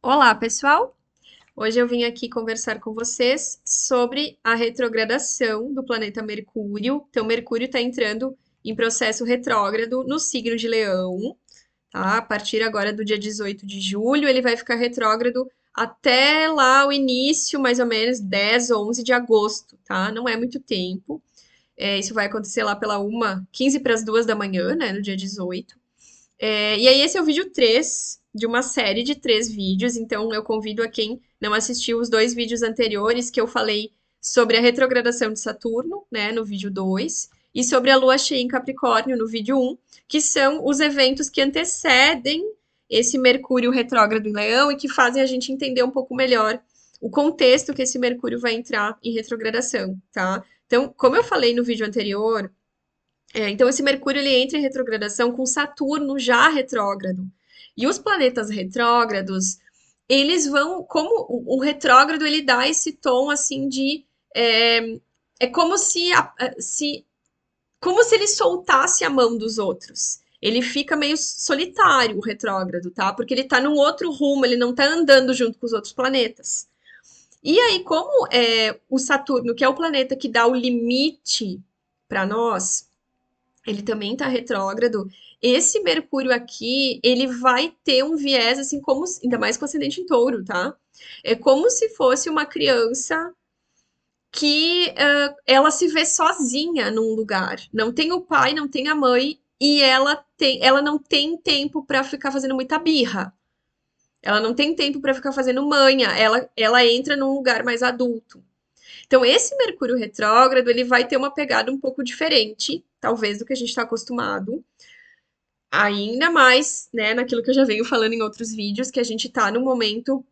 Olá, pessoal! Hoje eu vim aqui conversar com vocês sobre a retrogradação do planeta Mercúrio. Então, Mercúrio está entrando em processo retrógrado no signo de Leão, tá? A partir agora do dia 18 de julho, ele vai ficar retrógrado até lá o início, mais ou menos 10 ou 11 de agosto, tá? Não é muito tempo. Isso vai acontecer lá pela 15 para as 2 da manhã, né, no dia 18. E aí, esse é o vídeo 3 de uma série de 3 vídeos, então eu convido a quem não assistiu os 2 vídeos anteriores que eu falei sobre a retrogradação de Saturno, né, no vídeo 2, e sobre a lua cheia em Capricórnio, no vídeo 1, que são os eventos que antecedem esse Mercúrio retrógrado em Leão e que fazem a gente entender um pouco melhor o contexto que esse Mercúrio vai entrar em retrogradação, tá? Então, como eu falei no vídeo anterior, então, esse Mercúrio ele entra em retrogradação com Saturno já retrógrado. E os planetas retrógrados, eles vão, como o retrógrado ele dá esse tom assim de é como como se ele soltasse a mão dos outros. Ele fica meio solitário, o retrógrado, tá? Porque ele tá num outro rumo, ele não tá andando junto com os outros planetas. E aí, como o Saturno, que é o planeta que dá o limite para nós, ele também tá retrógrado. Esse Mercúrio aqui, ele vai ter um viés, assim, como, ainda mais com ascendente em touro, tá? É como se fosse uma criança que ela se vê sozinha num lugar. Não tem o pai, não tem a mãe, e ela não tem tempo para ficar fazendo muita birra. Ela não tem tempo para ficar fazendo manha. Ela entra num lugar mais adulto. Então, esse Mercúrio retrógrado, ele vai ter uma pegada um pouco diferente, talvez, do que a gente está acostumado. Ainda mais, né, naquilo que eu já venho falando em outros vídeos, que a gente está no momento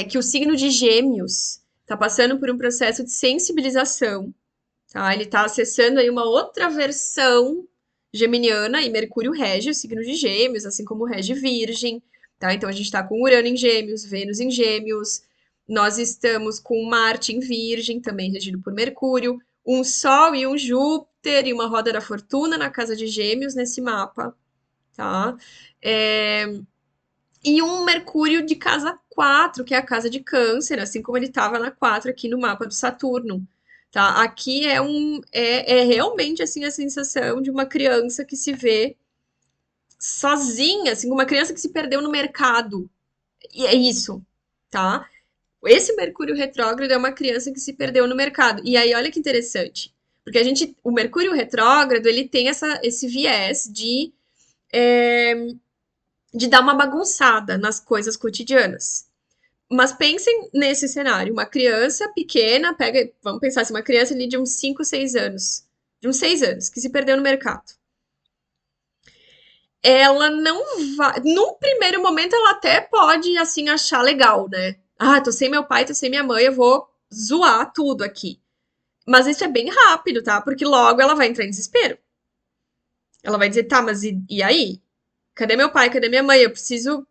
que o signo de Gêmeos está passando por um processo de sensibilização, tá? Ele está acessando aí uma outra versão geminiana e Mercúrio rege o signo de Gêmeos, assim como rege Virgem, tá? Então a gente está com Urano em Gêmeos, Vênus em Gêmeos, nós estamos com Marte em Virgem, também regido por Mercúrio, um Sol e um Júpiter e uma roda da fortuna na casa de Gêmeos nesse mapa, tá? É, e um Mercúrio de casa 4, que é a casa de Câncer, assim como ele estava na 4 aqui no mapa do Saturno. Tá? Aqui é realmente assim a sensação de uma criança que se vê sozinha, assim, uma criança que se perdeu no mercado. E é isso, tá? Esse Mercúrio retrógrado é uma criança que se perdeu no mercado. E aí, olha que interessante. Porque o Mercúrio retrógrado, ele tem esse viés de dar uma bagunçada nas coisas cotidianas. Mas pensem nesse cenário, uma criança pequena, vamos pensar assim, uma criança ali de uns 5, 6 anos, de uns 6 anos, que se perdeu no mercado. Ela não vai, num primeiro momento ela até pode assim achar legal, né? Ah, tô sem meu pai, tô sem minha mãe, eu vou zoar tudo aqui. Mas isso é bem rápido, tá? Porque logo ela vai entrar em desespero. Ela vai dizer, tá, mas e aí? Cadê meu pai? Cadê minha mãe? Eu preciso.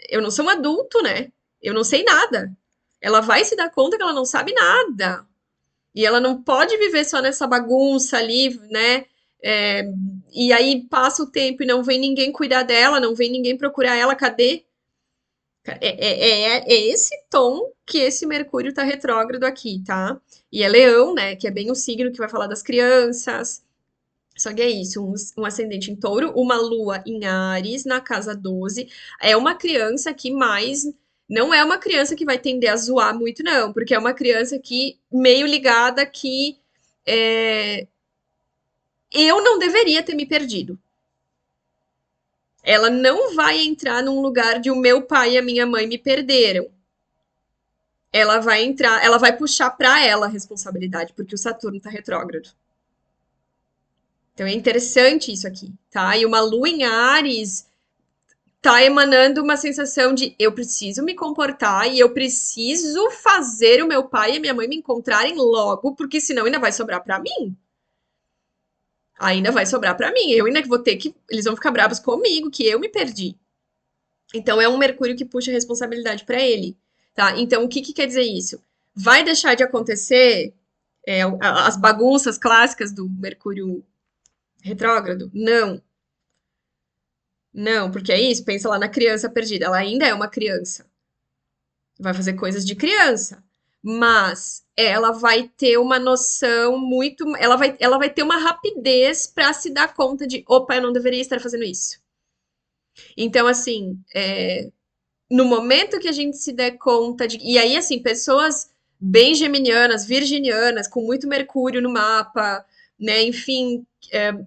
Eu não sou um adulto, né? Eu não sei nada. Ela vai se dar conta que ela não sabe nada. E ela não pode viver só nessa bagunça ali, né? É, e aí passa o tempo e não vem ninguém cuidar dela, não vem ninguém procurar ela, cadê? É esse tom que esse Mercúrio tá retrógrado aqui, tá? E é Leão, né? Que é bem o signo que vai falar das crianças. Só que é isso, um ascendente em touro, uma lua em Áries, na casa 12. É uma criança que mais. Não é uma criança que vai tender a zoar muito, não, porque é uma criança que meio ligada que é, eu não deveria ter me perdido. Ela não vai entrar num lugar de o meu pai e a minha mãe me perderam. Ela vai entrar, ela vai puxar para ela a responsabilidade, porque o Saturno tá retrógrado. Então é interessante isso aqui, tá? E uma lua em Ares tá emanando uma sensação de eu preciso me comportar e eu preciso fazer o meu pai e a minha mãe me encontrarem logo, porque senão ainda vai sobrar para mim. Ainda vai sobrar para mim. Eu ainda vou ter que. Eles vão ficar bravos comigo, que eu me perdi. Então é um Mercúrio que puxa a responsabilidade para ele. Tá? Então o que, que quer dizer isso? Vai deixar de acontecer as bagunças clássicas do Mercúrio retrógrado? Não. Não, porque é isso, pensa lá na criança perdida. Ela ainda é uma criança. Vai fazer coisas de criança. Mas ela vai ter uma noção muito. Ela vai ter uma rapidez para se dar conta de: opa, eu não deveria estar fazendo isso. Então, assim, no momento que a gente se der conta de. E aí, assim, pessoas bem geminianas, virginianas, com muito Mercúrio no mapa, né? Enfim,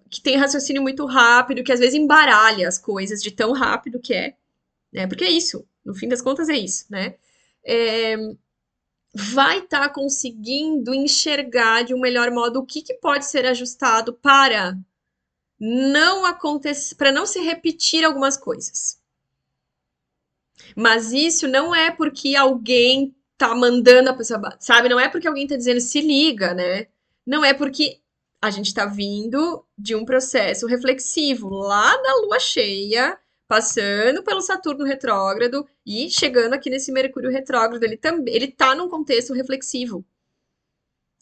que tem raciocínio muito rápido, que às vezes embaralha as coisas de tão rápido que é, né? Porque é isso, no fim das contas é isso, né? É, vai estar conseguindo enxergar de um melhor modo o que, que pode ser ajustado para não acontecer, para não se repetir algumas coisas. Mas isso não é porque alguém tá mandando a pessoa, sabe? Não é porque alguém tá dizendo se liga, né? Não é porque a gente tá vindo de um processo reflexivo lá da lua cheia, passando pelo Saturno retrógrado e chegando aqui nesse Mercúrio retrógrado. Ele também, ele tá num contexto reflexivo.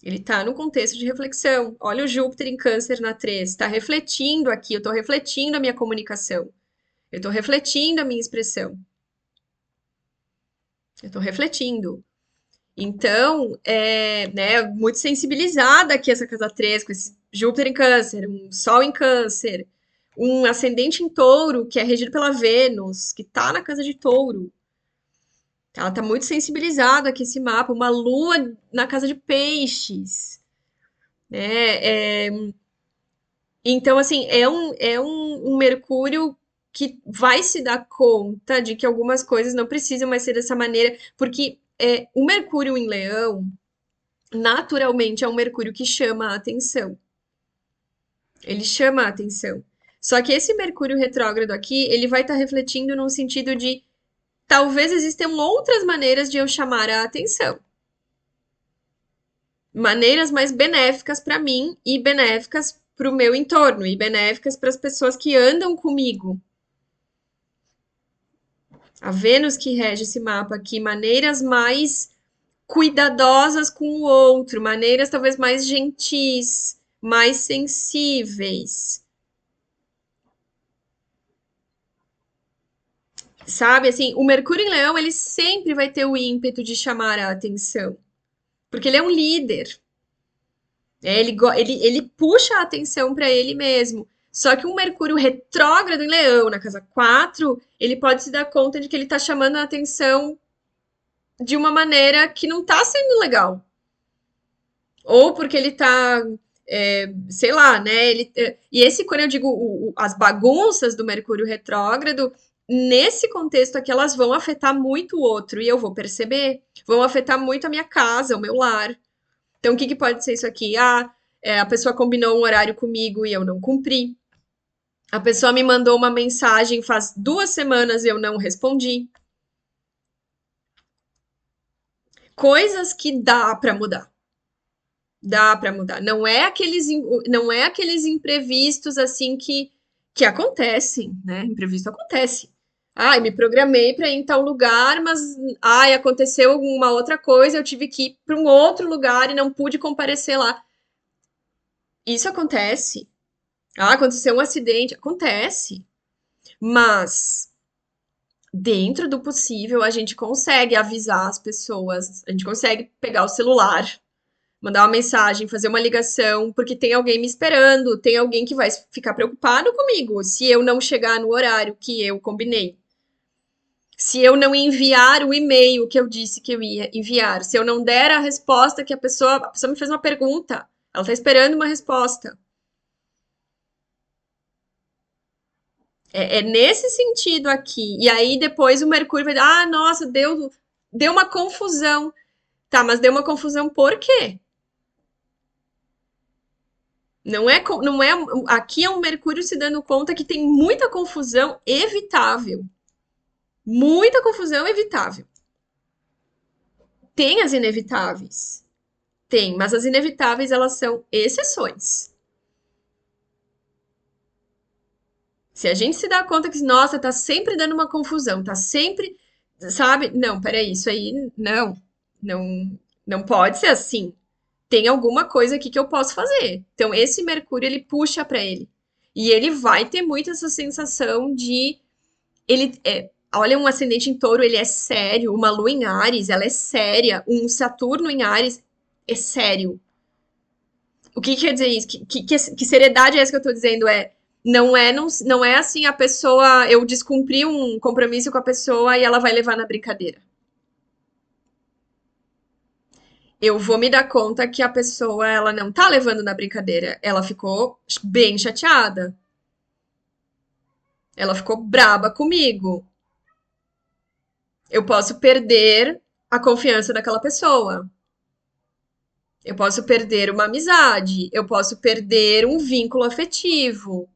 Ele tá num contexto de reflexão. Olha o Júpiter em Câncer na 3, tá refletindo aqui, eu tô refletindo a minha comunicação. Eu tô refletindo a minha expressão. Eu tô refletindo. Então, né, muito sensibilizada aqui essa casa 3 com esse Júpiter em Câncer, um Sol em Câncer, um ascendente em Touro, que é regido pela Vênus, que tá na casa de Touro. Ela tá muito sensibilizada aqui esse mapa, uma Lua na casa de Peixes, né? Então, assim, é um Mercúrio que vai se dar conta de que algumas coisas não precisam mais ser dessa maneira, porque o Mercúrio em Leão naturalmente é um Mercúrio que chama a atenção. Ele chama a atenção. Só que esse Mercúrio retrógrado aqui, ele vai estar refletindo num sentido de talvez existam outras maneiras de eu chamar a atenção. Maneiras mais benéficas para mim e benéficas para o meu entorno e benéficas para as pessoas que andam comigo. A Vênus que rege esse mapa aqui, maneiras mais cuidadosas com o outro, maneiras talvez mais gentis, mais sensíveis. Sabe, assim, o Mercúrio em Leão, ele sempre vai ter o ímpeto de chamar a atenção, porque ele é um líder. Ele puxa a atenção para ele mesmo. Só que um Mercúrio retrógrado em Leão, na casa 4, ele pode se dar conta de que ele está chamando a atenção de uma maneira que não está sendo legal. Ou porque ele tá, sei lá, né? E esse, quando eu digo as bagunças do Mercúrio retrógrado, nesse contexto aqui, elas vão afetar muito o outro, e eu vou perceber. Vão afetar muito a minha casa, o meu lar. Então, o que, que pode ser isso aqui? Ah, a pessoa combinou um horário comigo e eu não cumpri. A pessoa me mandou uma mensagem faz 2 semanas e eu não respondi. Coisas que dá para mudar. Dá para mudar. Não é aqueles imprevistos assim que acontecem, né? Imprevisto acontece. Ai, me programei para ir em tal lugar, mas ai, aconteceu alguma outra coisa, eu tive que ir para um outro lugar e não pude comparecer lá. Isso acontece. Ah, aconteceu um acidente, acontece. Mas dentro do possível, a gente consegue avisar as pessoas, a gente consegue pegar o celular, mandar uma mensagem, fazer uma ligação, porque tem alguém me esperando, tem alguém que vai ficar preocupado comigo se eu não chegar no horário que eu combinei. Se eu não enviar o e-mail que eu disse que eu ia enviar, se eu não der a resposta que a pessoa me fez uma pergunta, ela está esperando uma resposta. É nesse sentido aqui. E aí depois o Mercúrio vai dar, nossa, deu uma confusão. Tá, mas deu uma confusão por quê? Não é, aqui é um Mercúrio se dando conta que tem muita confusão evitável. Muita confusão evitável. Tem as inevitáveis. Tem, mas as inevitáveis elas são exceções. Se a gente se dá conta que, nossa, tá sempre dando uma confusão, tá sempre, sabe? Não, peraí, isso aí, não, não pode ser assim. Tem alguma coisa aqui que eu posso fazer. Então, esse Mercúrio, ele puxa para ele. E ele vai ter muito essa sensação de olha, um ascendente em touro, ele é sério, uma lua em Áries, ela é séria, um Saturno em Áries é sério. O que quer dizer isso? Que seriedade é essa que eu tô dizendo? Não é assim a pessoa, eu descumpri um compromisso com a pessoa e ela vai levar na brincadeira. Eu vou me dar conta que a pessoa, ela não tá levando na brincadeira. Ela ficou bem chateada. Ela ficou braba comigo. Eu posso perder a confiança daquela pessoa. Eu posso perder uma amizade. Eu posso perder um vínculo afetivo.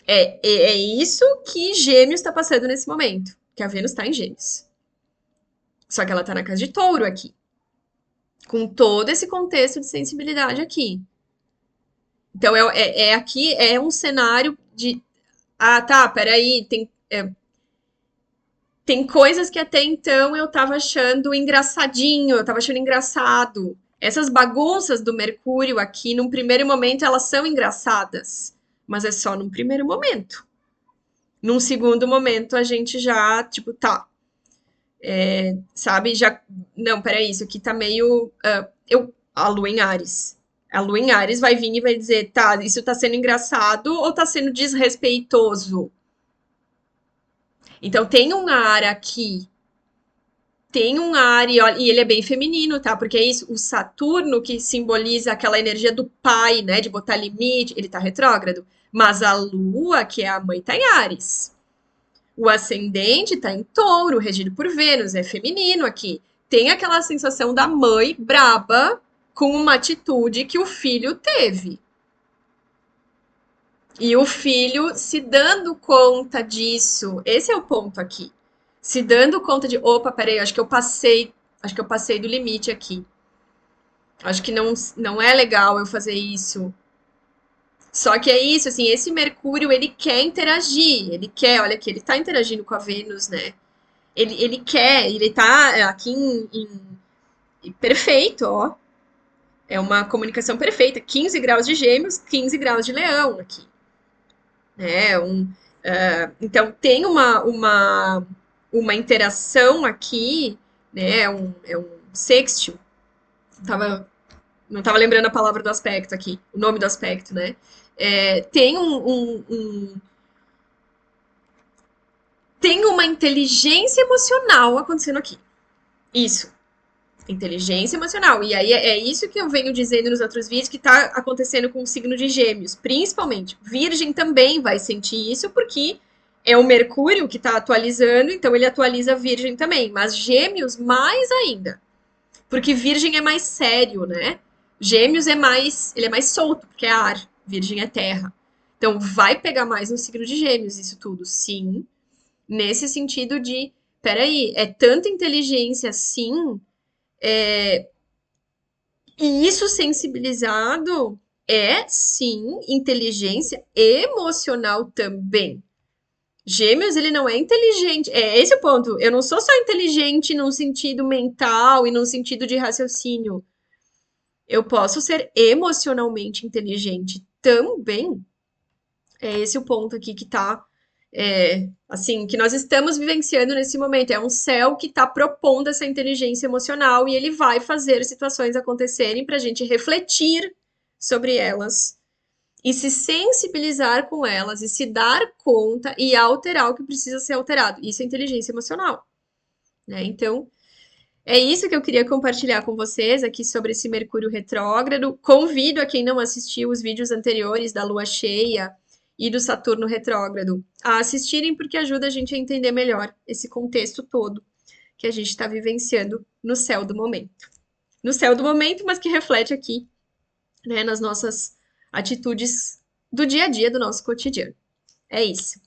É isso que Gêmeos está passando nesse momento. Que a Vênus está em Gêmeos. Só que ela tá na casa de Touro aqui. Com todo esse contexto de sensibilidade aqui. Então, aqui é um cenário de. Ah, tá, peraí. Tem coisas que até então eu tava achando engraçadinho, eu tava achando engraçado. Essas bagunças do Mercúrio aqui, num primeiro momento, elas são engraçadas. Mas é só num primeiro momento. Num segundo momento, a gente já, tipo, tá. Sabe? Já. Não, peraí, isso aqui tá meio. A Lua em Ares. A Lua em Ares vai vir e vai dizer, tá, isso tá sendo engraçado ou tá sendo desrespeitoso? Então tem um ar aqui, tem um ar, e ele é bem feminino, tá? Porque é isso, o Saturno que simboliza aquela energia do pai, né? De botar limite, ele tá retrógrado. Mas a Lua, que é a mãe, tá em Ares. O ascendente tá em Touro, regido por Vênus, é feminino aqui. Tem aquela sensação da mãe braba com uma atitude que o filho teve. E o filho se dando conta disso. Esse é o ponto aqui. Se dando conta de, opa, peraí, acho que eu passei do limite aqui. Acho que não é legal eu fazer isso. Só que é isso, assim, esse Mercúrio, ele quer interagir, ele quer, olha aqui, ele tá interagindo com a Vênus, né? Ele quer, ele tá aqui perfeito, ó. É uma comunicação perfeita. 15 graus de Gêmeos, 15 graus de Leão aqui. Né? Então tem uma interação aqui, né? É um sextil. Tava, não estava lembrando a palavra do aspecto aqui, o nome do aspecto, né? Tem uma inteligência emocional acontecendo aqui. Isso. Inteligência emocional. E aí é isso que eu venho dizendo nos outros vídeos que está acontecendo com o signo de Gêmeos, principalmente. Virgem também vai sentir isso porque é o Mercúrio que está atualizando, então ele atualiza Virgem também, mas Gêmeos mais ainda. Porque Virgem é mais sério, né? Gêmeos ele é mais solto, porque é ar, Virgem é terra. Então vai pegar mais no signo de Gêmeos isso tudo, sim. Nesse sentido de, peraí, é tanta inteligência assim, e isso sensibilizado é, sim, inteligência emocional também. Gêmeos, ele não é inteligente. É esse o ponto. Eu não sou só inteligente num sentido mental e num sentido de raciocínio. Eu posso ser emocionalmente inteligente também. É esse o ponto aqui que tá. Assim, que nós estamos vivenciando nesse momento. É um céu que está propondo essa inteligência emocional e ele vai fazer situações acontecerem para a gente refletir sobre elas e se sensibilizar com elas e se dar conta e alterar o que precisa ser alterado. Isso é inteligência emocional, né? Então, é isso que eu queria compartilhar com vocês aqui sobre esse Mercúrio retrógrado. Convido a quem não assistiu os vídeos anteriores da Lua cheia e do Saturno retrógrado a assistirem, porque ajuda a gente a entender melhor esse contexto todo que a gente está vivenciando no céu do momento. No céu do momento, mas que reflete aqui, né, nas nossas atitudes do dia a dia, do nosso cotidiano. É isso.